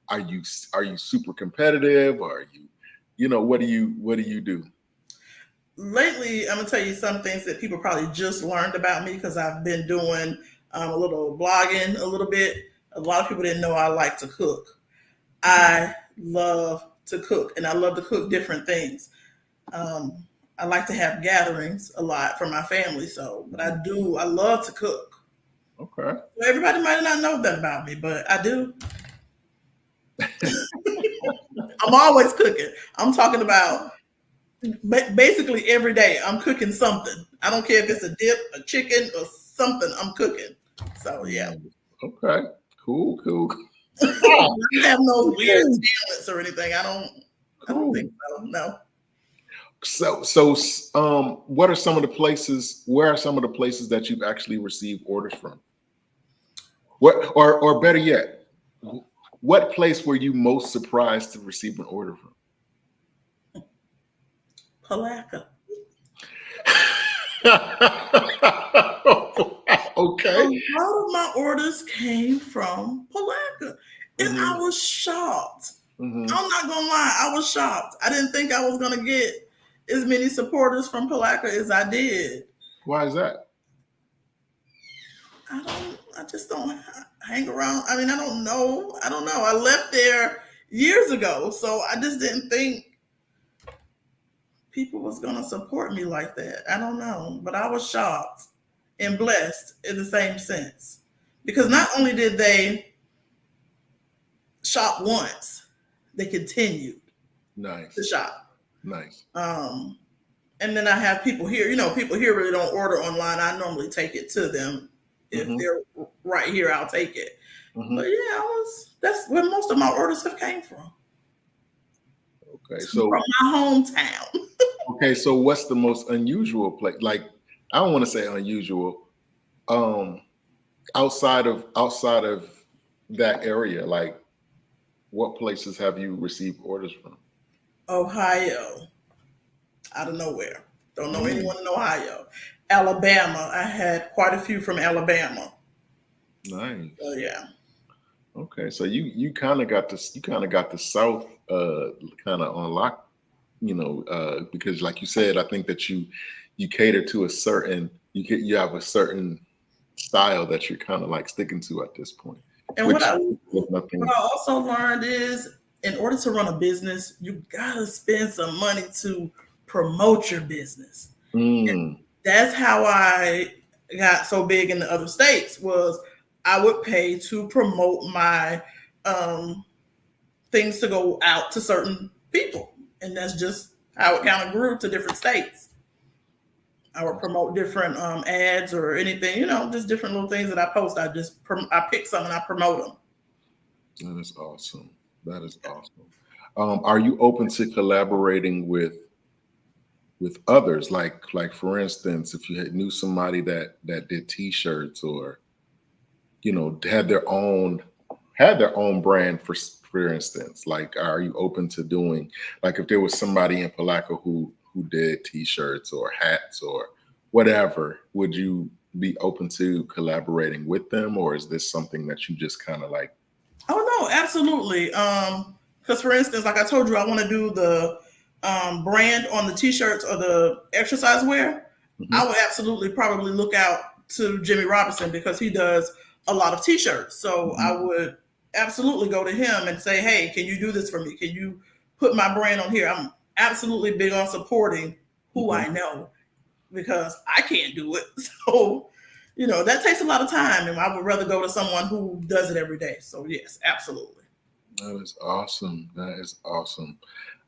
Speaker 1: Are you are you super competitive? Or are you, what do you do?
Speaker 2: Lately, I'm gonna tell you some things that people probably just learned about me because I've been doing a little blogging a little bit. A lot of people didn't know I like to cook. I love to cook, and I love to cook different things. Um, I like to have gatherings a lot for my family. So, but I do. I love to cook.
Speaker 1: Okay.
Speaker 2: Well, everybody might not know that about me, but I do. I'm always cooking. I'm talking about basically every day. I'm cooking something. I don't care if it's a dip, a chicken, or something. I'm cooking. So yeah,
Speaker 1: Mm. Okay. Cool. Cool.
Speaker 2: I
Speaker 1: Ah,
Speaker 2: don't have no weird
Speaker 1: okay.
Speaker 2: talents or anything. I don't. I don't think
Speaker 1: Cool.
Speaker 2: so. No.
Speaker 1: What are some of the places? Where are some of the places that you've actually received orders from? What, or better yet, what place were you most surprised to receive an order from?
Speaker 2: Palaka. A
Speaker 1: Okay.
Speaker 2: lot of my orders came from Palaka, and I
Speaker 1: Hmm.
Speaker 2: was shocked.
Speaker 1: Hmm.
Speaker 2: I'm not gonna lie, I was shocked. I didn't think I was gonna get as many supporters from Palaka as I did.
Speaker 1: Why is that?
Speaker 2: I just don't hang around. I mean, I don't know. I don't know. I left there years ago, so I just didn't think people was gonna support me like that. I don't know, but I was shocked and blessed in the same sense because
Speaker 1: Mhm.
Speaker 2: not only did they shop once, they continued to
Speaker 1: Nice.
Speaker 2: shop.
Speaker 1: Nice.
Speaker 2: Um, and then I have people here. People here really don't order online. I normally take it to them if
Speaker 1: Hmm.
Speaker 2: they're right here. I'll take it. But
Speaker 1: Hmm.
Speaker 2: yeah, that's where most of my orders have came
Speaker 1: Okay.
Speaker 2: from
Speaker 1: So
Speaker 2: my hometown.
Speaker 1: okay. So what's the most unusual place? Like, I don't want to say unusual. Um, outside of that area, like what places have you received orders from?
Speaker 2: Ohio, out of nowhere. Don't know
Speaker 1: Mm,
Speaker 2: anyone in Ohio. Alabama, I had quite a few from Alabama. So
Speaker 1: nice.
Speaker 2: yeah.
Speaker 1: Okay, so you kind of got the South kind of on lock, because like you said, I think that you cater to you have a certain style that you're kind of like sticking to at this point,
Speaker 2: And
Speaker 1: which is
Speaker 2: what
Speaker 1: nothing.
Speaker 2: I also learned is in order to run a business, you gotta spend some money to promote your business.
Speaker 1: Mm,
Speaker 2: That's how I got so big in the other states was I would pay to promote my um, things to go out to certain people, and that's just how it kind of grew to different states. I would promote different ads or anything, just different little things that I post. I pick some and I promote them.
Speaker 1: That is awesome. That is awesome. Are you open to collaborating with others? Like for instance, if you knew somebody that did T-shirts, or had their own brand, for instance, like, are you open to doing, like, if there was somebody in Palaco who did T-shirts or hats or whatever, would you be open to collaborating with them, or is this something that you just kind of like?
Speaker 2: Oh no, absolutely. Because for instance, like I told you, I want to do the brand on the t-shirts or the exercise wear. I
Speaker 1: Mhm,
Speaker 2: would absolutely probably look out to Jimmy Robinson because he does a lot of t-shirts. So I
Speaker 1: mhm,
Speaker 2: would absolutely go to him and say, "Hey, can you do this for me? Can you put my brand on here?" I'm absolutely big on supporting who
Speaker 1: mhm.
Speaker 2: I know because I can't do it. So, that takes a lot of time, and I would rather go to someone who does it every day. So, yes, absolutely.
Speaker 1: That is awesome. That is awesome.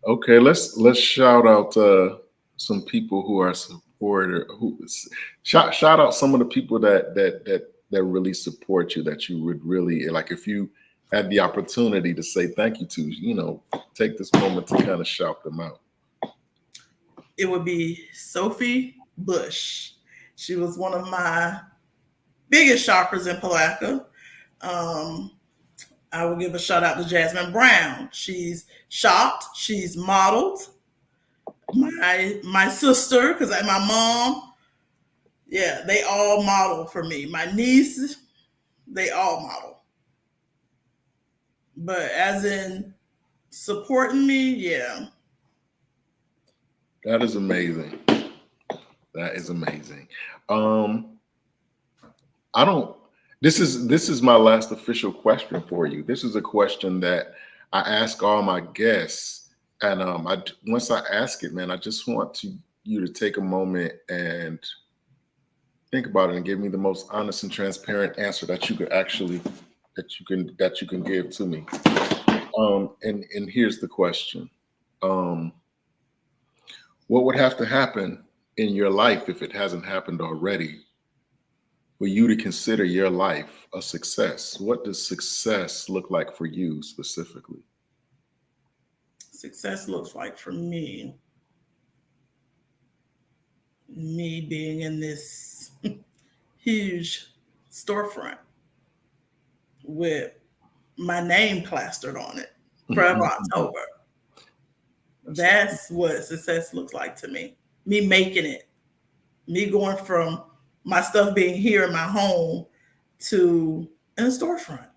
Speaker 1: Okay, let's shout out some people who are supporter who shout out some of the people that really support you, that you would really like, if you had the opportunity to say thank you to, take this moment to kind of shout them out.
Speaker 2: It would be Sophie Bush. She was one of my biggest shoppers in Palaca. Um, I will give a shout out to Jasmine Brown. She's shopped, she's modeled. My sister, because my mom, yeah, they all model for me. My niece, they all model. But as in supporting me, yeah.
Speaker 1: That is amazing. That is amazing. Um, I don't. This is my last official question for you. This is a question that I ask all my guests, and once I ask it, man, I just want you to take a moment and think about it and give me the most honest and transparent answer that you could actually that you can give to me. And here's the question: um, what would have to happen in your life, if it hasn't happened already, for you to consider your life a success? What does success look like for you specifically?
Speaker 2: Success looks like for me being in this huge storefront with my name plastered on it, Forever October.
Speaker 1: That's
Speaker 2: That's what success looks like to me. Me making it, me going from my stuff being here in my home to in a storefront.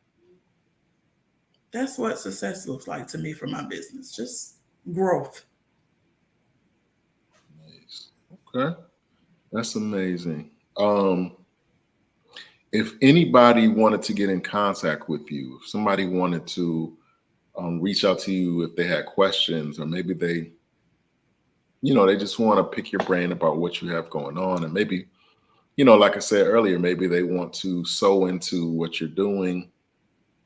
Speaker 2: That's what success looks like to me for my business. Just growth.
Speaker 1: nice. Okay, that's amazing. If anybody wanted to get in contact with you, if somebody wanted to reach out to you, if they had questions, or maybe they just want to pick your brain about what you have going on, and maybe, like I said earlier, maybe they want to sew into what you're doing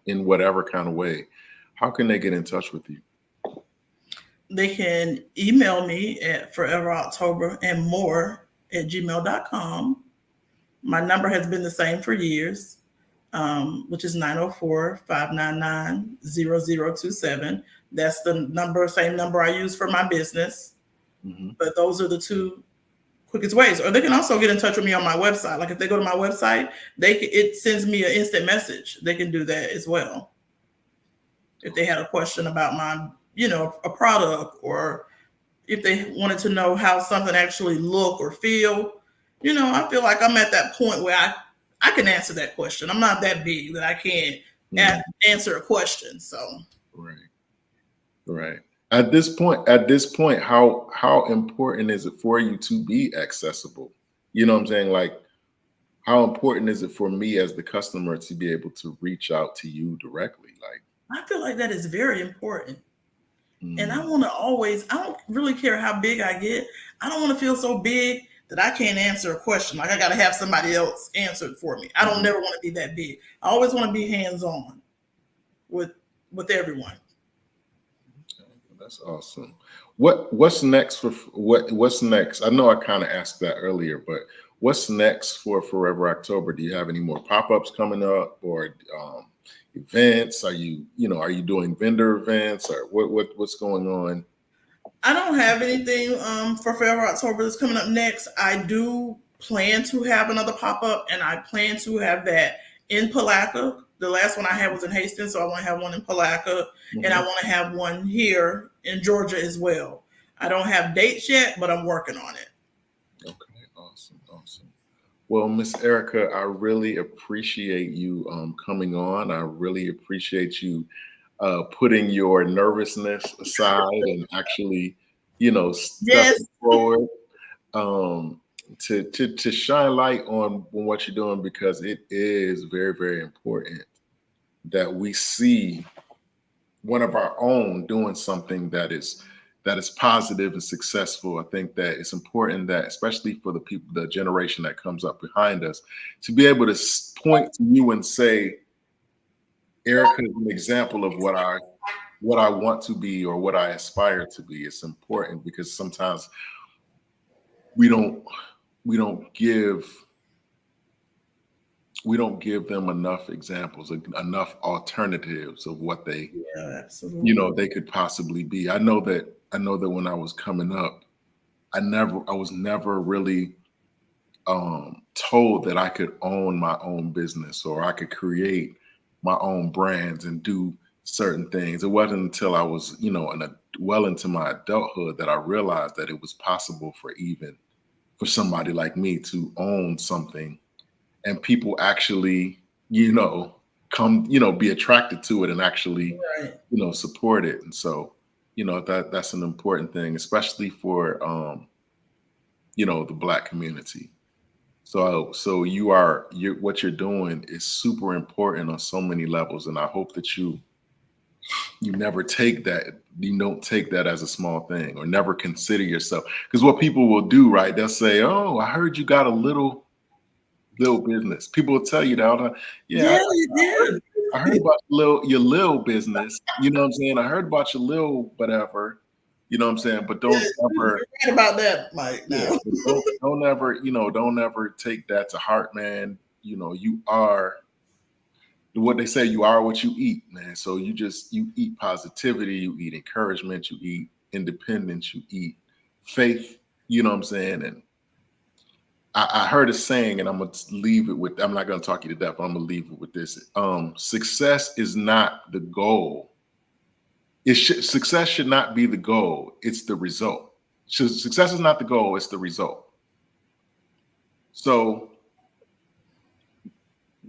Speaker 1: in whatever kind of way, how can they get in touch with you?
Speaker 2: They can email me at foreveroctober and more@gmail.com. My number has been the same for years, which is 904-599-0027. That's the same number I use for my business.
Speaker 1: Hmm.
Speaker 2: But those are the two quickest ways. Or they can also get in touch with me on my website. Like if they go to my website, it sends me an instant message. They can do that as well. If they had a question about a product, or if they wanted to know how something actually look or feel. I feel like I'm at that point where I can answer that question. I'm not that big that I can't
Speaker 1: Hmm.
Speaker 2: answer a question. So
Speaker 1: Right. Right. At this point, how important is it for you to be accessible? You know what I'm saying? Like, how important is it for me as the customer to be able to reach out to you directly? Like,
Speaker 2: I feel like that is very important. And I
Speaker 1: mm,
Speaker 2: want to always, I don't really care how big I get. I don't want to feel so big that I can't answer a question. Like I got to have somebody else answer it for me. I don't
Speaker 1: mhm,
Speaker 2: never want to be that big. I always want to be hands on with with everyone.
Speaker 1: That's awesome. What's next for what's next? I know I kind of asked that earlier, but what's next for Forever October? Do you have any more pop-ups coming up, or events? Are you doing vendor events, or what's going on?
Speaker 2: I don't have anything for Forever October that's coming up next. I do plan to have another pop up, and I plan to have that in Palaca. The last one I had was in Hastings, so I want to have one in Palaca, and I want to have one here in Georgia as well. I don't have dates yet, but I'm working on it.
Speaker 1: Okay, awesome. Well, Miss Erica, I really appreciate you coming on. I really appreciate you putting your nervousness aside and actually,
Speaker 2: Yes,
Speaker 1: stepping forward um, to shine light on what you're doing, because it is very, very important that we see one of our own doing something that is positive and successful. I think that it's important that, especially for the people, the generation that comes up behind us, to be able to point to you and say, Erica is an example of what I want to be or what I aspire to be. It's important because sometimes we don't we don't give we don't give them enough examples, enough alternatives of what
Speaker 2: yeah, absolutely.
Speaker 1: they could possibly be. I know that when I was coming up, I was never really told that I could own my own business or I could create my own brands and do certain things. It wasn't until I was, well into my adulthood that I realized that it was possible for somebody like me to own something, and people actually, come, be attracted to it and actually,
Speaker 2: Right.
Speaker 1: support it. And so, that's an important thing, especially for, the Black community. So what you're doing is super important on so many levels, and I hope that you never take that you don't take that as a small thing, or never consider yourself, because what people will do, right? They'll say, "Oh, I heard you got a little business." People will tell you that all the time. Yeah,
Speaker 2: Yeah, yeah.
Speaker 1: I heard about your little business. You know what I'm saying? I heard about your little whatever. You know what I'm saying? But
Speaker 2: Yeah,
Speaker 1: don't ever,
Speaker 2: you're right about that, Mike.
Speaker 1: yeah,
Speaker 2: Now,
Speaker 1: but don't ever take that to heart, man. You are what they say. You are what you eat, man. So you eat positivity, you eat encouragement, you eat independence, you eat faith. You know what I'm saying? And I heard a saying, and I'm gonna leave it with. I'm not gonna talk you to death, but I'm gonna leave it with this. Success is not the goal. Success should not be the goal. It's the result. Success is not the goal. It's the result. So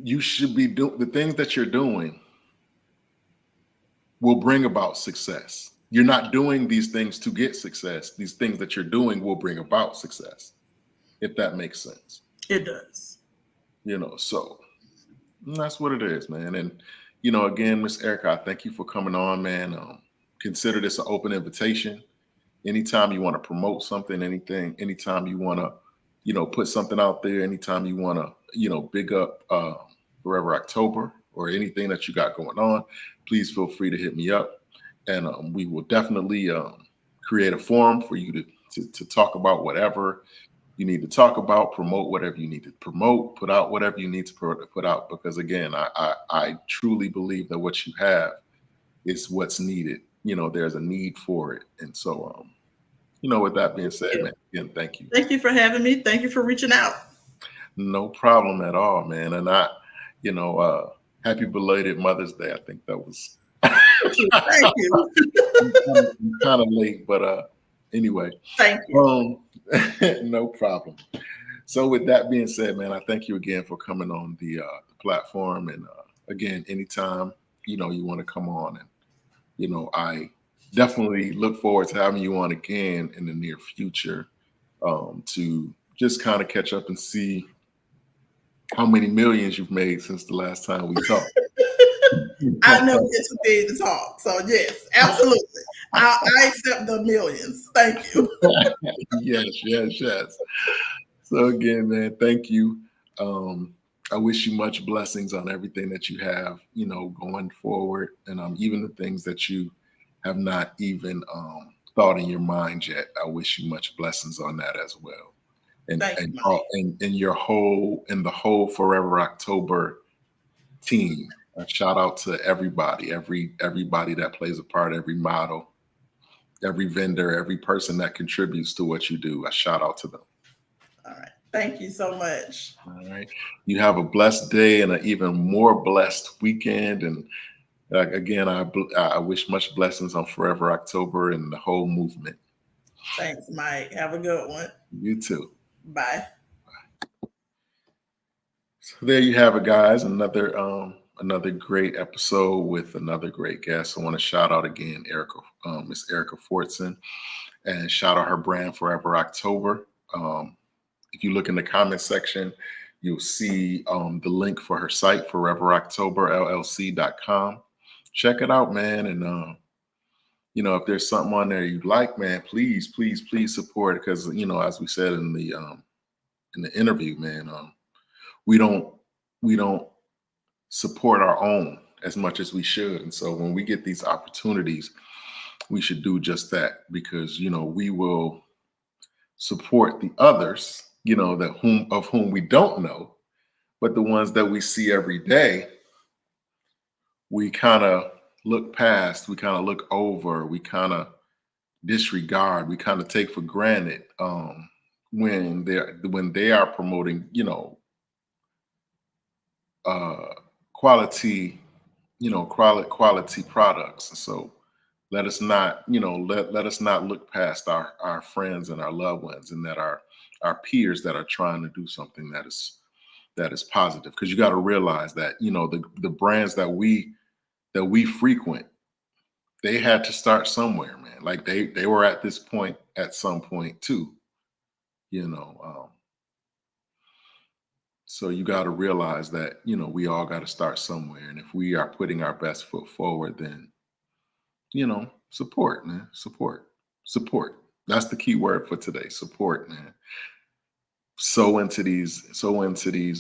Speaker 1: you should be doing the things that you're doing will bring about success. You're not doing these things to get success. These things that you're doing will bring about success, if that makes sense.
Speaker 2: it does.
Speaker 1: So that's what it is, man. And again, Miss Erica, I thank you for coming on, man. Consider this an open invitation. Anytime you want to promote something, anytime you want to, put something out there, anytime you want to, big up Forever October or anything that you got going on, please feel free to hit me up, and we will definitely create a forum for you to talk about whatever you need to talk about, promote whatever you need to promote, put out whatever you need to put out. Because again, I truly believe that what you have is what's needed. There's a need for it, and so with that being said, man, again, thank you.
Speaker 2: Thank you for having me. Thank you for reaching out.
Speaker 1: No problem at all, man. And happy belated Mother's Day. I think that was
Speaker 2: Thank you.
Speaker 1: kind of late, but anyway,
Speaker 2: Thank you.
Speaker 1: no problem. So with that being said, man, I thank you again for coming on the platform. And again, anytime you want to come on, and I definitely look forward to having you on again in the near future, to just kind of catch up and see how many millions you've made since the last time we talked.
Speaker 2: I know it's too big to talk. So yes, absolutely. I accept the millions. Thank you.
Speaker 1: Yes. So again, man, thank you. I wish you much blessings on everything that you have, going forward, and even the things that you have not even thought in your mind yet. I wish you much blessings on that as well, and
Speaker 2: Thank
Speaker 1: and
Speaker 2: you, Mike.
Speaker 1: all in your whole in the whole Forever October team. A shout out to everybody, everybody that plays a part, every model, every vendor, every person that contributes to what you do. A shout out to them.
Speaker 2: All right. Thank you so much.
Speaker 1: All right. You have a blessed day and an even more blessed weekend. And again, I wish much blessings on Forever October and the whole movement.
Speaker 2: Thanks, Mike. Have a good one.
Speaker 1: You too.
Speaker 2: Bye.
Speaker 1: So there you have it, guys. Another great episode with another great guest. I want to shout out again, Miss Erica Fortson, and shout out her brand Forever October. If you look in the comment section, you'll see the link for her site, foreveroctoberllc.com. Check it out, man. And if there's something on there you like, man, please, please, please support it. Because as we said in the interview, man, we don't support our own as much as we should. And so when we get these opportunities, we should do just that, because we will support the others, of whom we don't know, but the ones that we see every day, we kind of look past, we kind of look over, we kind of disregard, we kind of take for granted when they are promoting, quality, quality products. And so let us not, let us not look past our friends and our loved ones, and that our peers that are trying to do something that is positive. Because you got to realize that the brands that we frequent, they had to start somewhere, man. Like they were at this point at some point too, so you got to realize that we all got to start somewhere, and if we are putting our best foot forward, then support, man. Support. That's the key word for today. Support, man. So into these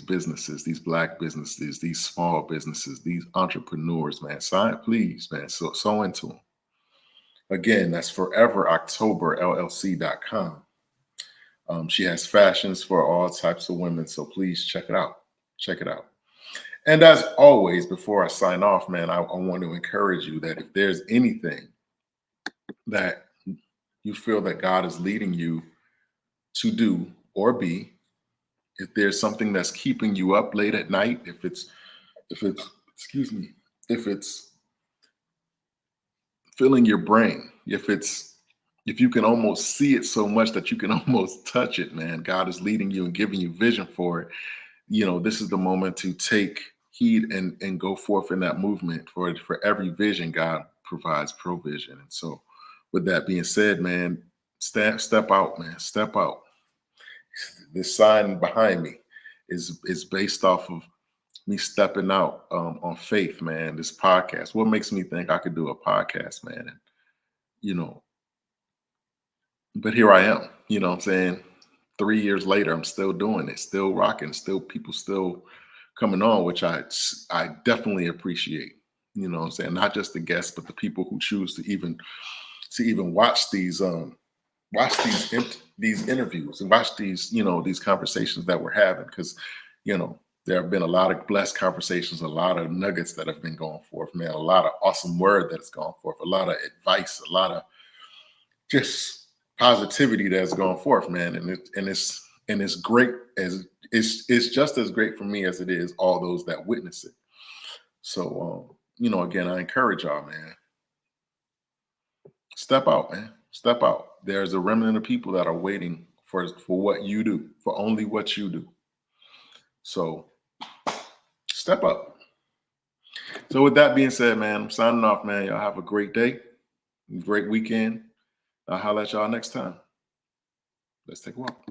Speaker 1: businesses, these Black businesses, these small businesses, these entrepreneurs, man. Please, man. So into them. Again, that's foreveroctoberllc.com. She has fashions for all types of women, so please check it out. Check it out. And as always, before I sign off, man, I want to encourage you that if there's anything that you feel that God is leading you to do or be, if there's something that's keeping you up late at night, if it's filling your brain, if you can almost see it so much that you can almost touch it, man, God is leading you and giving you vision for it. This is the moment to take heed and go forth in that movement. For every vision, God provides provision. And so with that being said, man, step out, man. Step out. This sign behind me is based off of me stepping out on faith, man. This podcast. What makes me think I could do a podcast, man? And but here I am. You know what I'm saying? 3 years later, I'm still doing it, still rocking, people still coming on, which I definitely appreciate. You know what I'm saying? Not just the guests, but the people who choose to even watch these interviews and watch these these conversations that we're having, because there have been a lot of blessed conversations, a lot of nuggets that have been going forth, man, a lot of awesome word that has gone forth, a lot of advice, a lot of just positivity that's gone forth, man, and it's great, as it's just as great for me as it is all those that witness it. So again, I encourage y'all, man, step out, man. Step out. There's a remnant of people that are waiting for what you do, for only what you do. So step up. So with that being said, man, I'm signing off, man. Y'all have a great day, great weekend. I'll holler at y'all next time. Let's take a walk.